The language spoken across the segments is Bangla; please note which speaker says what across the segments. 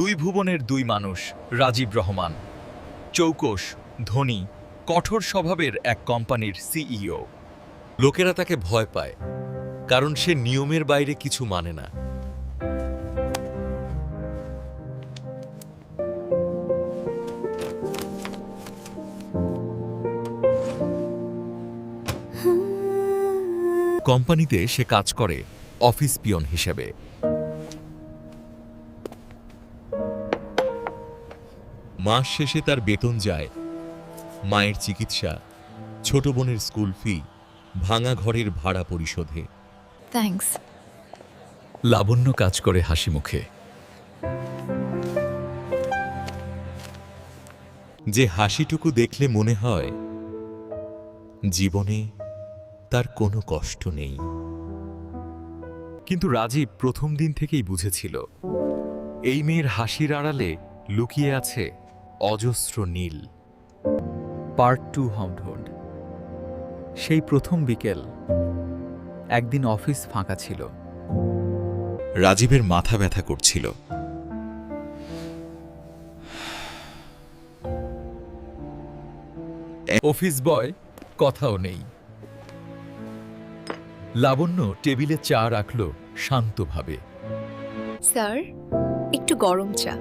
Speaker 1: দুই ভুবনের দুই মানুষ, রাজীব রহমান, চৌকস, ধনী, কঠোর স্বভাবের এক কোম্পানির সিইও।
Speaker 2: লোকেরা তাকে ভয় পায়, কারণ সে নিয়মের বাইরে কিছু মানে না। কোম্পানিতে সে কাজ করে অফিস পিয়ন হিসেবে। মাস শেষে তার বেতন যায় মায়ের চিকিৎসা, ছোট বোনের স্কুল ফি, ভাঙা ঘরের ভাড়া পরিশোধে।
Speaker 3: থ্যাঙ্কস।
Speaker 1: লাবণ্য কাজ করে হাসি মুখে।
Speaker 2: যে হাসিটুকু দেখলে মনে হয় জীবনে তার কোনো কষ্ট নেই।
Speaker 1: কিন্তু রাজীব প্রথম দিন থেকেই বুঝেছিল, এই মেয়ের হাসির আড়ালে লুকিয়ে আছে অজস্র নীল। পার্ট 2 হাউন্ডহুড। সেই প্রথম বিকেল, একদিন অফিস ফাঁকা ছিল।
Speaker 2: রাজীবের মাথা ব্যথা করছিল।
Speaker 1: অফিস বয় কথাও নেই। লাবণ্য টেবিলে চা রাখল শান্তভাবে।
Speaker 3: স্যার, একটু গরম চা,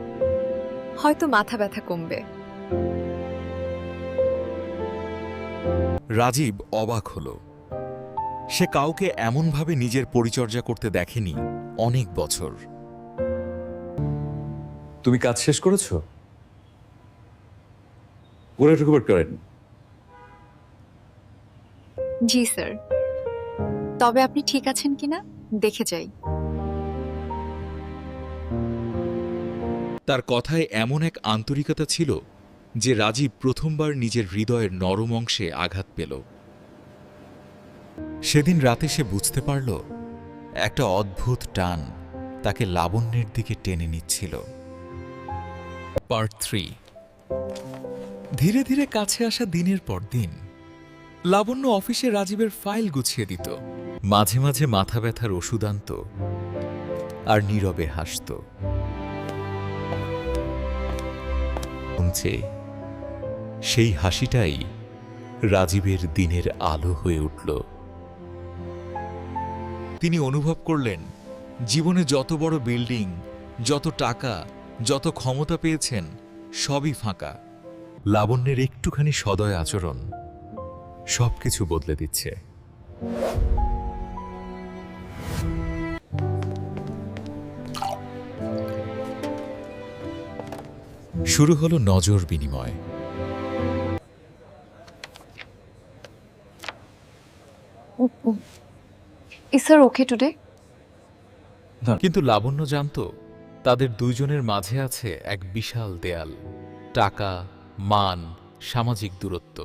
Speaker 3: হয়তো মাথা ব্যথা কমবে।
Speaker 2: রাজীব অবাক হল। সে কাউকে এমনভাবে নিজের পরিচর্যা করতে দেখেনি অনেক বছর।
Speaker 4: তুমি কাজ শেষ করেছো? ওরা একটু কভার করেন।
Speaker 3: জি স্যার, তবে আপনি ঠিক আছেন কিনা দেখে যাই।
Speaker 2: তার কথায় এমন এক আন্তরিকতা ছিল যে রাজীব প্রথমবার নিজের হৃদয়ের নরম অংশে আঘাত পেল। সেদিন রাতে সে বুঝতে পারল, একটা অদ্ভুত টান তাকে লাবণ্যের দিকে টেনে নিচ্ছিল।
Speaker 1: পার্ট 3। ধীরে ধীরে কাছে আসা দিনের পর দিন, লাবণ্য অফিসে রাজীবের ফাইল গুছিয়ে দিত, মাঝে মাঝে মাথা ব্যথার ওষুধ আনত আর নীরবে হাসত।
Speaker 2: সেই হাসিটাই রাজীবের দিনের আলো হয়ে উঠল। তিনি অনুভব করলেন, জীবনে যত বড় বিল্ডিং, যত টাকা, যত ক্ষমতা পেয়েছেন, সবই ফাঁকা।
Speaker 1: লাবণ্যের একটুখানি সদয় আচরণ সবকিছু বদলে দিচ্ছে।
Speaker 2: শুরু হলো নজর বিনিময়।
Speaker 3: Is sir okay today?
Speaker 1: কিন্তু লাবণ্য জানত, তাদের দুইজনের মাঝে আছে এক বিশাল দেয়াল, টাকা, মান, সামাজিক দূরত্ব।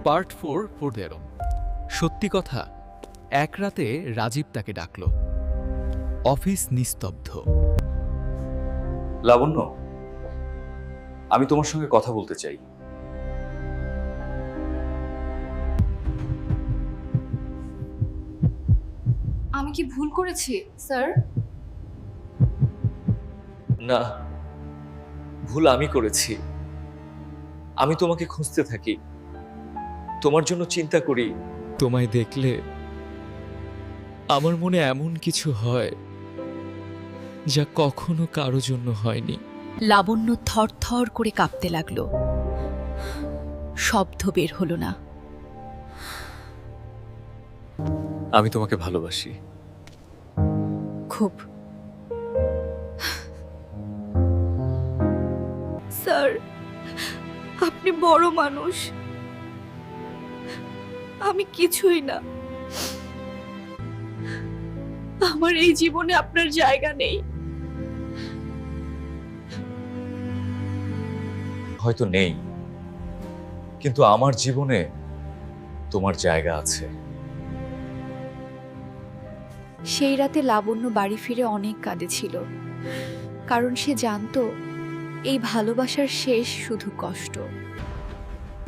Speaker 1: পার্ট 4 ফোরদেরম। সত্যি কথা, এক রাতে রাজীব তাকে ডাকল। অফিস নিস্তব্ধ।
Speaker 4: লাবণ্য, আমি তোমার সঙ্গে কথা বলতে চাই।
Speaker 3: আমি কি ভুল করেছি স্যার?
Speaker 4: না, ভুল আমি করেছি। আমি তোমাকে খুঁজতে থাকি, তোমার জন্য চিন্তা করি।
Speaker 1: তোমায় দেখলে আমার মনে এমন কিছু হয় যা কখনো কারো জন্য হয়নি।
Speaker 3: লাবণ্য থরথর করে কাঁপতে লাগলো। শব্দ বের হলো না।
Speaker 4: আমি তোমাকে ভালোবাসি।
Speaker 3: খুব। স্যার, আপনি বড় মানুষ, আমি কিছুই না। আমার এই জীবনে আপনার জায়গা নেই।
Speaker 4: হয়তো নেই, কিন্তু আমার জীবনে তোমার জায়গা আছে।
Speaker 3: সেই রাতে লাবণ্য বাড়ি ফিরে অনেক কাঁদেছিল, কারণ সে জানতো এই ভালোবাসার শেষ শুধু কষ্ট।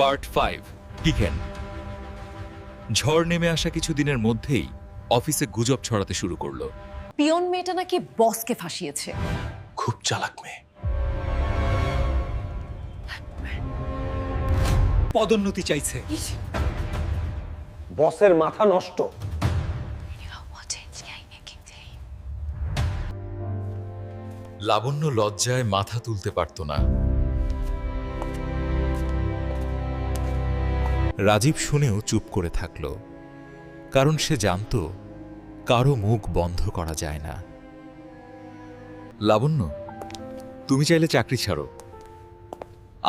Speaker 2: পার্ট 5 টিকেন। ঝড় নেমে আসা কিছুদিনের মধ্যেই অফিসে গুজব ছড়াতে শুরু করলো।
Speaker 5: পিয়ন মেয়েটা নাকি বসকে ফাঁসিয়েছে।
Speaker 2: খুব চালাক মেয়ে।
Speaker 5: পদোন্নতি চাইছে।
Speaker 6: বসের মাথা নষ্ট।
Speaker 1: লাবণ্য লজ্জায় মাথা তুলতে পারত না। রাজীব শুনেও চুপ করে থাকল, কারণ সে জানত কারো মুখ বন্ধ করা যায় না। লাবণ্য, তুমি চাইলে চাকরি ছাড়ো,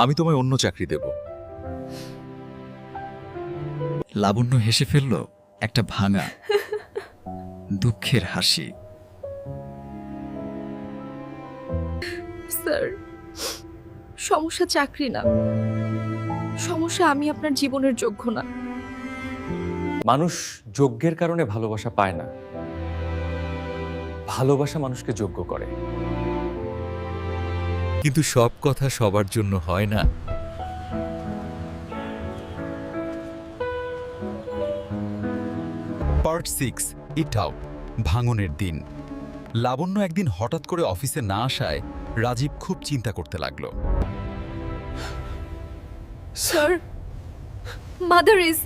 Speaker 1: আমি তোমায় অন্য চাকরি দেব।
Speaker 5: লাবণ্য হেসে ফেলল একটা ভাঙা দুঃখের হাসি।
Speaker 3: স্যার, সমস্যা চাকরি না, সমস্যা আমি আপনার জীবনের যোগ্য না।
Speaker 4: মানুষ যোগ্যের কারণে ভালোবাসা পায় না, ভালোবাসা মানুষকে যোগ্য করে।
Speaker 1: কিন্তু সব কথা সবার জন্য হয় না। পার্ট 6, ইট আউট, ভাঙনের দিন। লাবণ্য একদিন হঠাৎ করে অফিসে না আসায় রাজীব খুব চিন্তা করতে লাগলো।
Speaker 3: Sir, mother is.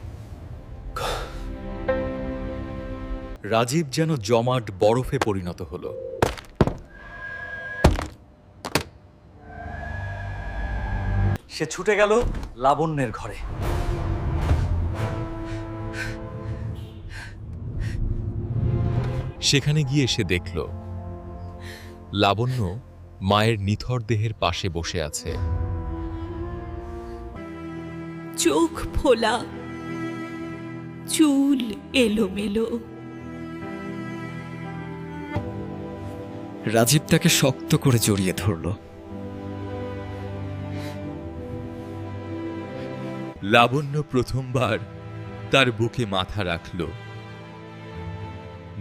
Speaker 1: রাজীব যেন জমাট বরফে পরিণত হলো।
Speaker 4: সে ছুটে গেল লাবণ্যের ঘরে।
Speaker 1: সেখানে গিয়ে সে দেখল লাবণ্য মায়ের নিথর দেহের পাশে বসে আছে।
Speaker 7: চোখ ফোলা, চুল এলোমেলো।
Speaker 5: রাজীব তাকে শক্ত করে জড়িয়ে ধরল।
Speaker 2: লাবণ্য প্রথমবার তার বুকে মাথা রাখল,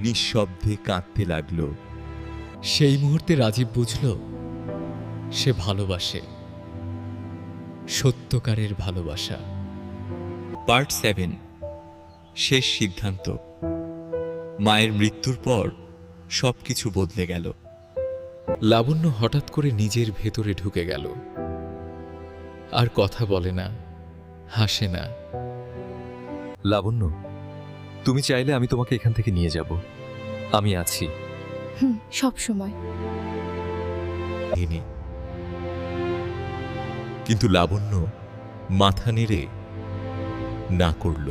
Speaker 2: নিঃশব্দে কাঁদতে লাগল।
Speaker 5: সেই মুহূর্তে রাজীব বুঝল সে ভালোবাসে, সত্যকারের ভালোবাসা।
Speaker 2: পার্ট 7, শেষ সিদ্ধান্ত। মায়ের মৃত্যুর পর সবকিছু বদলে গেল।
Speaker 1: লাবণ্য হঠাৎ করে নিজের ভেতরে ঢুকে গেল। আর কথা বলে না, হাসে না। লাবণ্য, তুমি চাইলে আমি তোমাকে এখান থেকে নিয়ে যাব, আমি আছি।
Speaker 3: সব সময়।
Speaker 2: কিন্তু লাবণ্য মাথা নেড়ে না করল।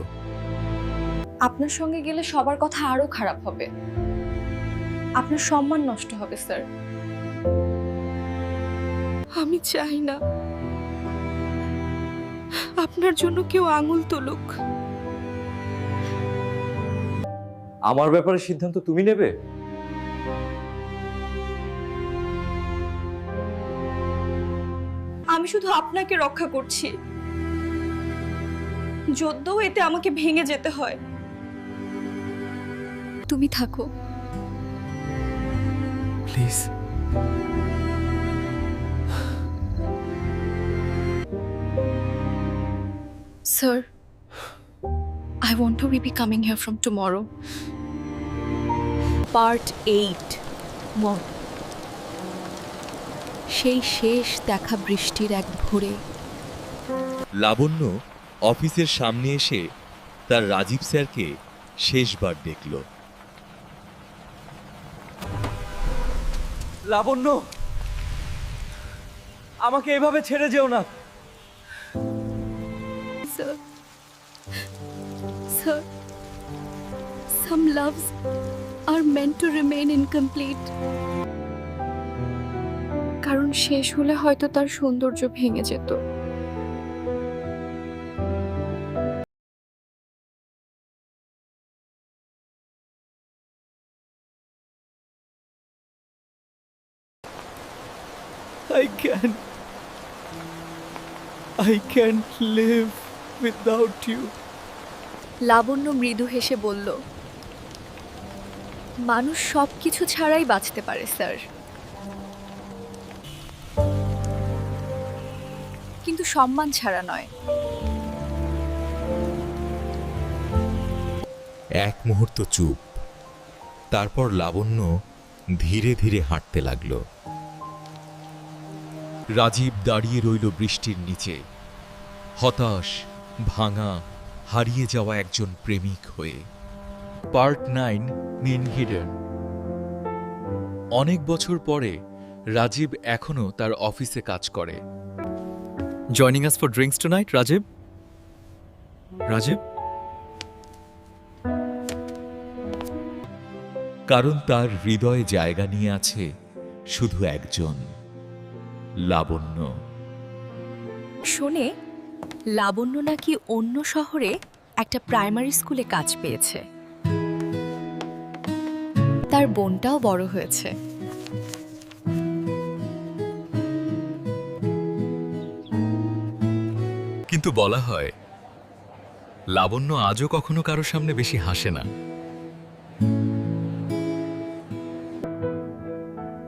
Speaker 3: আপনার সঙ্গে গেলে সবার কথা আরো খারাপ হবে, আপনার সম্মান নষ্ট হবে স্যার।
Speaker 7: আমি চাই না আপনার জন্য কেউ আঙুল তুলুক।
Speaker 4: আমার ব্যাপারে সিদ্ধান্ত তুমি নেবে?
Speaker 7: আমি শুধু আপনাকে রক্ষা করছি, যদ্যও এতে আমাকে ভেঙে যেতে হয়।
Speaker 3: তুমি থাকো
Speaker 1: please.
Speaker 3: Sir, I want to be coming here from tomorrow.
Speaker 7: Part 8, মন।
Speaker 3: সেই শেষ দেখা বৃষ্টির এক ভোরে
Speaker 2: লাবণ্য অফিসের সামনে এসে তার রাজীব স্যারকে শেষবার দেখল।
Speaker 4: লাবণ্য, আমাকে এভাবে ছেড়ে যেও না।
Speaker 3: Sir, sir, some loves are meant to remain incomplete. কারণ শেষ হলে হয়তো তার সৌন্দর্য ভেঙে যেত।
Speaker 5: I can't live without you.
Speaker 3: লাবণ্য মৃদু হেসে বলল, মানুষ সবকিছু ছাড়াই বাঁচতে পারে স্যার, কিন্তু সম্মান ছাড়া নয়।
Speaker 2: এক মুহূর্ত চুপ, তারপর লাবণ্য ধীরে ধীরে হাঁটতে লাগল।
Speaker 1: রাজীব দাঁড়িয়ে রইল বৃষ্টির নিচে, হতাশ,
Speaker 2: ভাঙা হারিয়ে যাওয়া একজন প্রেমিক হয়ে।
Speaker 1: পার্ট 9 নিনহিডেন। অনেক বছর পরে রাজীব এখনো তার অফিসে কাজ করে।
Speaker 5: Joining us for drinks tonight, Rajib? Rajib?
Speaker 2: কারণ তার হৃদয়ে জায়গা নিয়ে আছে শুধু একজন, লাবণ্য।
Speaker 6: শুনে লাবণ্য নাকি অন্য শহরে একটা প্রাইমারি স্কুলে কাজ পেয়েছে।
Speaker 3: তার বোনটাও বড় হয়েছে।
Speaker 1: কিন্তু বলা হয় লাবণ্য আজও কখনো কারো সামনে বেশি হাসে না।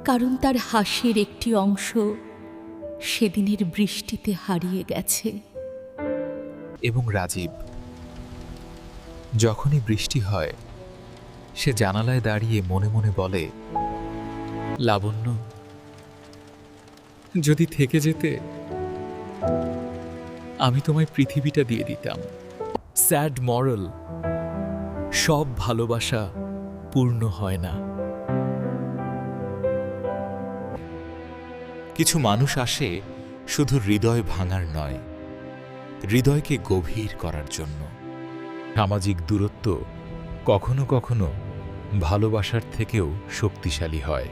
Speaker 6: কারণ তার হাসির একটি অংশ সেদিনের বৃষ্টিতে হারিয়ে গেছে।
Speaker 1: এবং রাজীব যখনই বৃষ্টি হয় সে জানালায় দাঁড়িয়ে মনে মনে বলে, লাবণ্য যদি থেকে যেতে আমি তোমায় পৃথিবীটা দিয়ে দিতাম। স্যাড মরাল, সব ভালোবাসা পূর্ণ হয় না।
Speaker 2: কিছু মানুষ আসে শুধু হৃদয় ভাঙার নয়, হৃদয়কে গভীর করার জন্য।
Speaker 1: সামাজিক দূরত্ব কখনো কখনো ভালোবাসার থেকেও শক্তিশালী হয়।